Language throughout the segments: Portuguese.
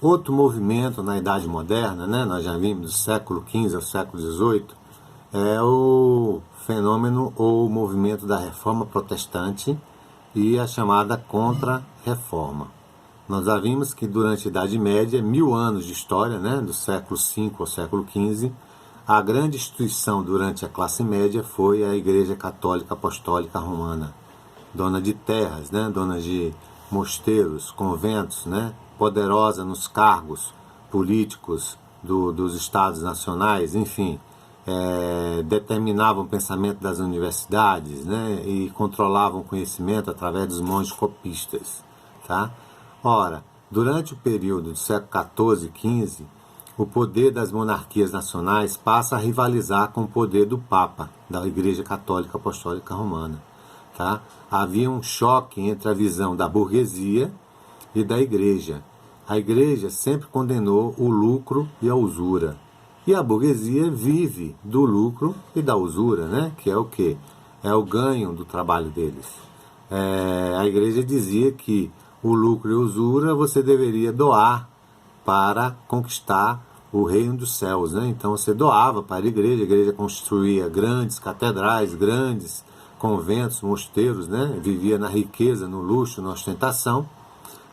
Outro movimento na Idade Moderna, né, nós já vimos do século XV ao século XVIII, é o fenômeno ou movimento da Reforma Protestante e a chamada Contra-Reforma. Nós já vimos que durante a Idade Média, 1000 anos de história, né, do século V ao século XV, a grande instituição durante a classe média foi a Igreja Católica Apostólica Romana, dona de terras, né, dona de mosteiros, conventos, né, poderosa nos cargos políticos dos estados nacionais, enfim, determinavam o pensamento das universidades, né, e controlavam o conhecimento através dos monges copistas. Tá? Ora, durante o período do século XIV e XV, o poder das monarquias nacionais passa a rivalizar com o poder do Papa, da Igreja Católica Apostólica Romana. Tá? Havia um choque entre a visão da burguesia e da Igreja. A Igreja sempre condenou o lucro e a usura. E a burguesia vive do lucro e da usura, né? Que é o quê? É o ganho do trabalho deles. A Igreja dizia que o lucro e a usura você deveria doar para conquistar o reino dos céus, né? Então você doava para a igreja construía grandes catedrais, grandes conventos, mosteiros, né? Vivia na riqueza, no luxo, na ostentação,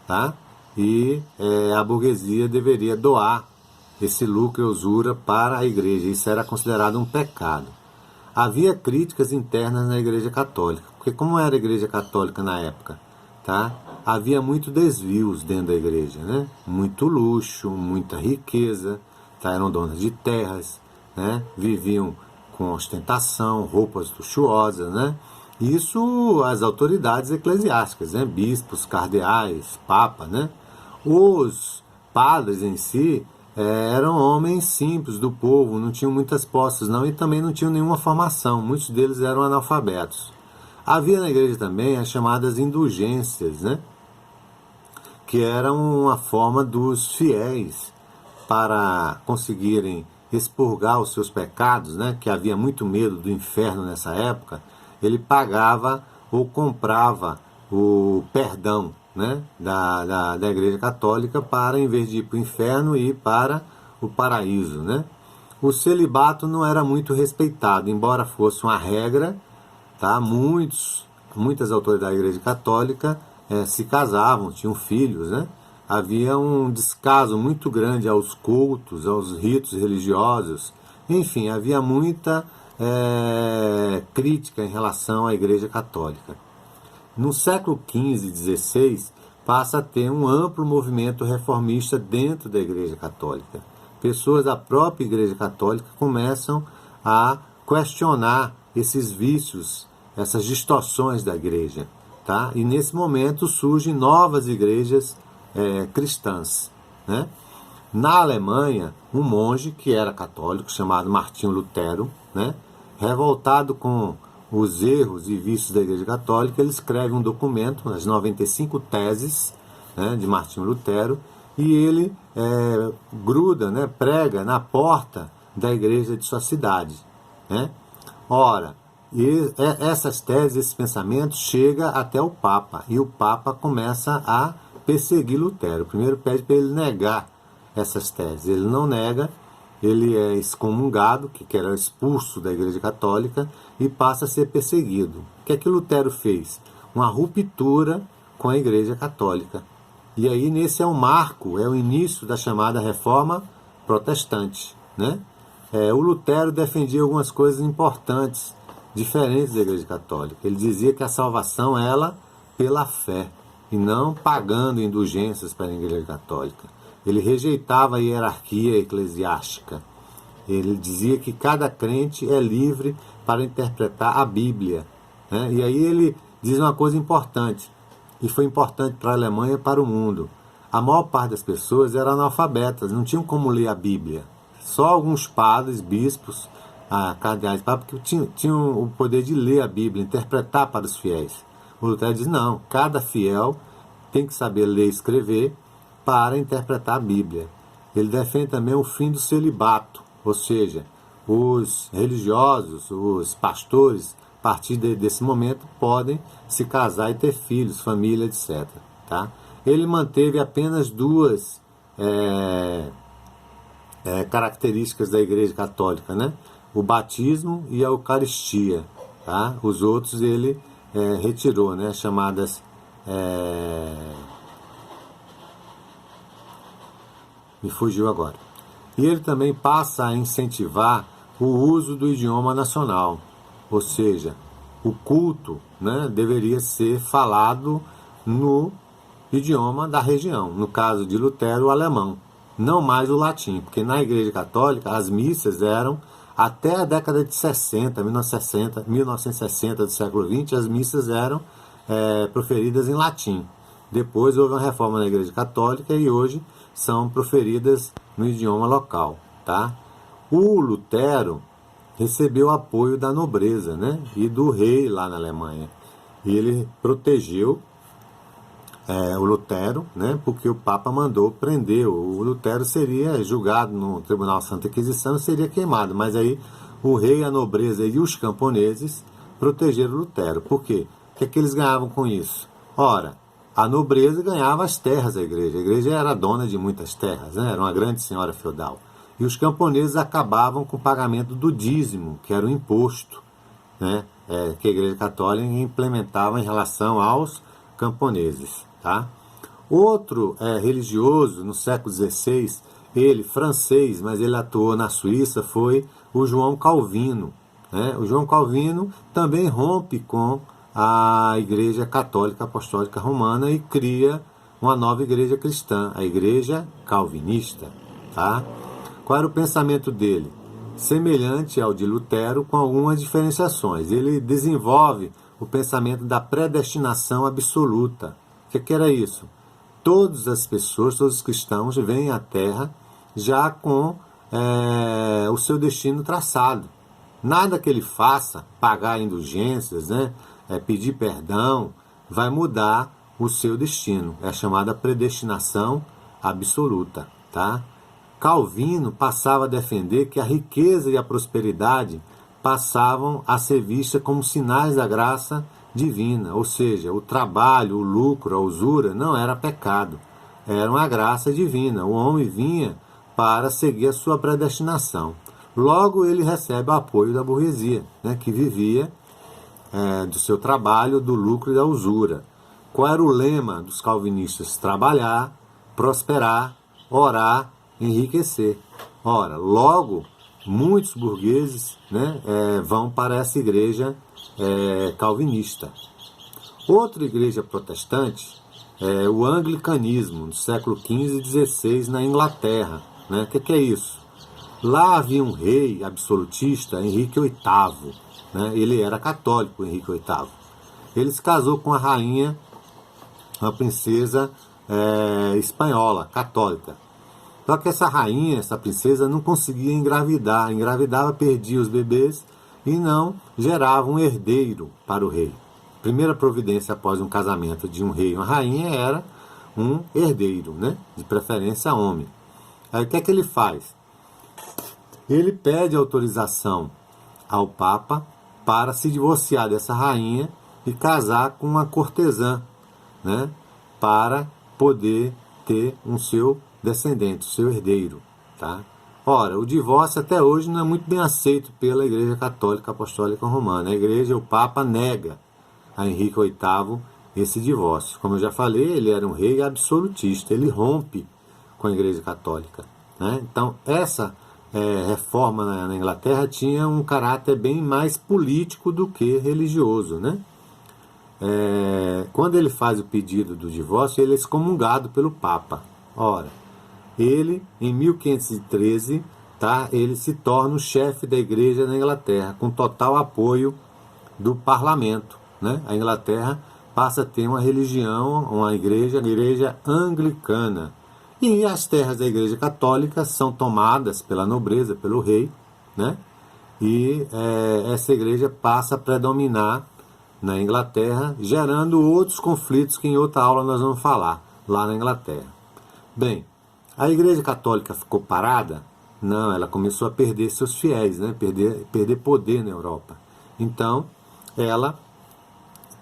tá? E a burguesia deveria doar esse lucro e usura para a igreja. Isso era considerado um pecado. Havia críticas internas na Igreja Católica, porque como era a Igreja Católica na época, tá? Havia muito desvios dentro da igreja, né? Muito luxo, muita riqueza, tá? Eram donas de terras, né? Viviam com ostentação, roupas luxuosas, né? Isso as autoridades eclesiásticas, né? Bispos, cardeais, papa, né? Os padres em si eram homens simples do povo, não tinham muitas posses não, e também não tinham nenhuma formação, muitos deles eram analfabetos. Havia na igreja também as chamadas indulgências, né? Que eram uma forma dos fiéis para conseguirem expurgar os seus pecados, né? Que havia muito medo do inferno nessa época. Ele pagava ou comprava o perdão, né? da Igreja Católica para, em vez de ir para o inferno, ir para o paraíso, né? O celibato não era muito respeitado, embora fosse uma regra. Tá? Muitas autoridades da Igreja Católica se casavam, tinham filhos, né? Havia um descaso muito grande aos cultos, aos ritos religiosos. Enfim, havia muita crítica em relação à Igreja Católica. No século XV e XVI, passa a ter um amplo movimento reformista dentro da Igreja Católica. Pessoas da própria Igreja Católica começam a questionar esses vícios, essas distorções da igreja, tá? E nesse momento surgem novas igrejas cristãs, né? Na Alemanha, um monge que era católico, chamado Martinho Lutero, né? Revoltado com os erros e vícios da Igreja Católica, ele escreve um documento, as 95 teses, né, de Martinho Lutero, e ele gruda, né, prega na porta da igreja de sua cidade, né? Ora, e essas teses, esses pensamentos chegam até o Papa, e o Papa começa a perseguir Lutero. Primeiro pede para ele negar essas teses. Ele não nega, ele é excomungado, que era expulso da Igreja Católica, e passa a ser perseguido. O que é que Lutero fez? Uma ruptura com a Igreja Católica. E aí nesse é um marco, é o início da chamada Reforma Protestante, né? O Lutero defendia algumas coisas importantes, diferentes da Igreja Católica. Ele dizia que a salvação ela pela fé, e não pagando indulgências para a Igreja Católica. Ele rejeitava a hierarquia eclesiástica. Ele dizia que cada crente é livre para interpretar a Bíblia, né? E aí ele diz uma coisa importante, e foi importante para a Alemanha e para o mundo. A maior parte das pessoas eram analfabetas, não tinham como ler a Bíblia. Só alguns padres, bispos, cardeais, que tinham o poder de ler a Bíblia, interpretar para os fiéis. O Lutero diz, não, cada fiel tem que saber ler e escrever para interpretar a Bíblia. Ele defende também o fim do celibato, ou seja, os religiosos, os pastores, a partir desse momento, podem se casar e ter filhos, família, etc. Tá? Ele manteve apenas duas características da Igreja Católica, né? O batismo e a Eucaristia, tá? Os outros ele retirou, né? Chamadas me fugiu agora. E ele também passa a incentivar o uso do idioma nacional, ou seja, o culto, né, deveria ser falado no idioma da região, no caso de Lutero, o alemão, não mais o latim, porque na Igreja Católica as missas eram, até a década de 60, 1960 do século XX, as missas eram proferidas em latim. Depois houve uma reforma na Igreja Católica e hoje são proferidas no idioma local, tá? O Lutero recebeu apoio da nobreza, né, e do rei lá na Alemanha. E ele protegeu o Lutero, né, porque o Papa mandou prender. O Lutero seria julgado no Tribunal Santa Inquisição e seria queimado. Mas aí o rei, a nobreza e os camponeses protegeram o Lutero. Por quê? O que é que eles ganhavam com isso? Ora, a nobreza ganhava as terras da igreja. A igreja era dona de muitas terras, né? Era uma grande senhora feudal. E os camponeses acabavam com o pagamento do dízimo, que era o imposto, né? Que a Igreja Católica implementava em relação aos camponeses. Tá? Outro religioso no século XVI, ele francês, mas ele atuou na Suíça, foi o João Calvino. Né? O João Calvino também rompe com a Igreja Católica Apostólica Romana e cria uma nova igreja cristã, a Igreja Calvinista. Tá? Qual era o pensamento dele? Semelhante ao de Lutero, com algumas diferenciações. Ele desenvolve o pensamento da predestinação absoluta. O que era isso? Todas as pessoas, todos os cristãos vêm à Terra já com o seu destino traçado. Nada que ele faça, pagar indulgências, né, pedir perdão, vai mudar o seu destino. É a chamada predestinação absoluta. Tá? Calvino passava a defender que a riqueza e a prosperidade passavam a ser vistas como sinais da graça divina, ou seja, o trabalho, o lucro, a usura não era pecado, era uma graça divina. O homem vinha para seguir a sua predestinação. Logo ele recebe o apoio da burguesia, né, que vivia do seu trabalho, do lucro e da usura. Qual era o lema dos calvinistas? Trabalhar, prosperar, orar, enriquecer. Ora, logo muitos burgueses, né, vão para essa igreja calvinista. Outra igreja protestante é o anglicanismo, do século XV e XVI, na Inglaterra. Né? O que é isso? Lá havia um rei absolutista, Henrique VIII. Né? Ele era católico, Henrique VIII. Ele se casou com a rainha, uma princesa espanhola, católica. Só que essa rainha, essa princesa, não conseguia engravidar. Engravidava, perdia os bebês e não gerava um herdeiro para o rei. A primeira providência após um casamento de um rei e uma rainha era um herdeiro, né? De preferência homem. Aí o que é que ele faz? Ele pede autorização ao Papa para se divorciar dessa rainha e casar com uma cortesã, né? Para poder ter um seu descendente, seu herdeiro. Tá? Ora, o divórcio até hoje não é muito bem aceito pela Igreja Católica Apostólica Romana. A Igreja, o Papa, nega a Henrique VIII esse divórcio. Como eu já falei, ele era um rei absolutista, ele rompe com a Igreja Católica. Né? Então, essa reforma na Inglaterra tinha um caráter bem mais político do que religioso. Né? Quando ele faz o pedido do divórcio, ele é excomungado pelo Papa. Ora, ele, em 1513, tá, ele se torna o chefe da igreja na Inglaterra, com total apoio do parlamento. Né? A Inglaterra passa a ter uma religião, uma igreja anglicana. E as terras da igreja católica são tomadas pela nobreza, pelo rei, né? E essa igreja passa a predominar na Inglaterra, gerando outros conflitos que em outra aula nós vamos falar, lá na Inglaterra. Bem, a Igreja Católica ficou parada? Não, ela começou a perder seus fiéis, né? perder poder na Europa. Então, ela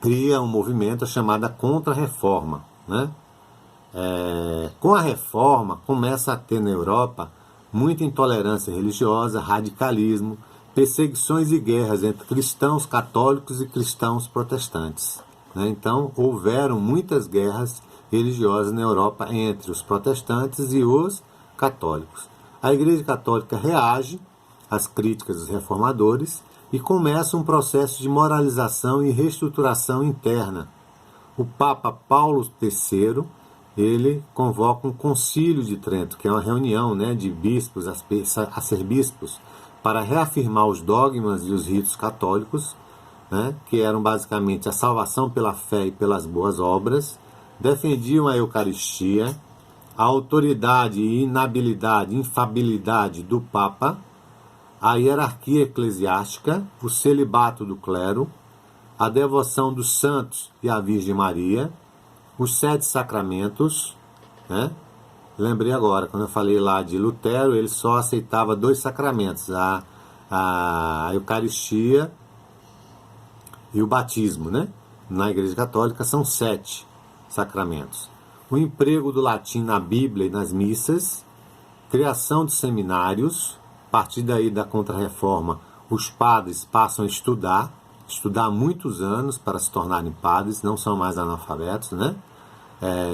cria um movimento chamado Contra-Reforma. Né? Com a reforma, começa a ter na Europa muita intolerância religiosa, radicalismo, perseguições e guerras entre cristãos católicos e cristãos protestantes. Então, houveram muitas guerras religiosas na Europa entre os protestantes e os católicos. A Igreja Católica reage às críticas dos reformadores e começa um processo de moralização e reestruturação interna. O Papa Paulo III, ele convoca um concílio de Trento, que é uma reunião, de bispos, arcebispos, para reafirmar os dogmas e os ritos católicos, que eram basicamente a salvação pela fé e pelas boas obras, defendiam a Eucaristia, a autoridade e infabilidade do Papa, a hierarquia eclesiástica, o celibato do clero, a devoção dos santos e à Virgem Maria, os 7 sacramentos. Lembrei agora, quando eu falei lá de Lutero, ele só aceitava 2 sacramentos, a Eucaristia e o batismo. Na Igreja Católica são 7 sacramentos. O emprego do latim na Bíblia e nas missas, criação de seminários. A partir daí da Contra-Reforma, os padres passam a estudar muitos anos para se tornarem padres, não são mais analfabetos,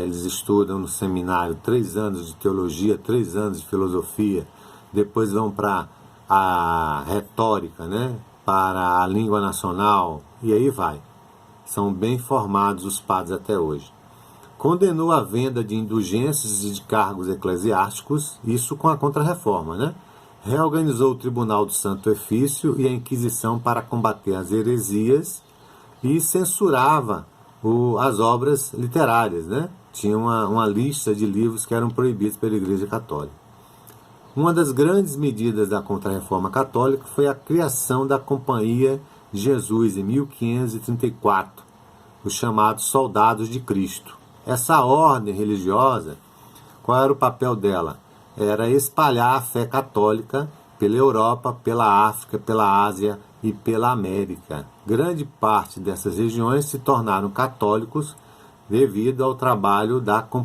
eles estudam no seminário 3 anos de teologia, 3 anos de filosofia, depois vão para a retórica, para a língua nacional, e aí vai. São bem formados os padres até hoje. Condenou a venda de indulgências e de cargos eclesiásticos, isso com a Contra-Reforma, Reorganizou o Tribunal do Santo Ofício e a Inquisição para combater as heresias e censurava as obras literárias, Tinha uma lista de livros que eram proibidos pela Igreja Católica. Uma das grandes medidas da Contra-Reforma Católica foi a criação da Companhia de Jesus em 1534, os chamados Soldados de Cristo. Essa ordem religiosa, qual era o papel dela? Era espalhar a fé católica pela Europa, pela África, pela Ásia e pela América. Grande parte dessas regiões se tornaram católicos devido ao trabalho da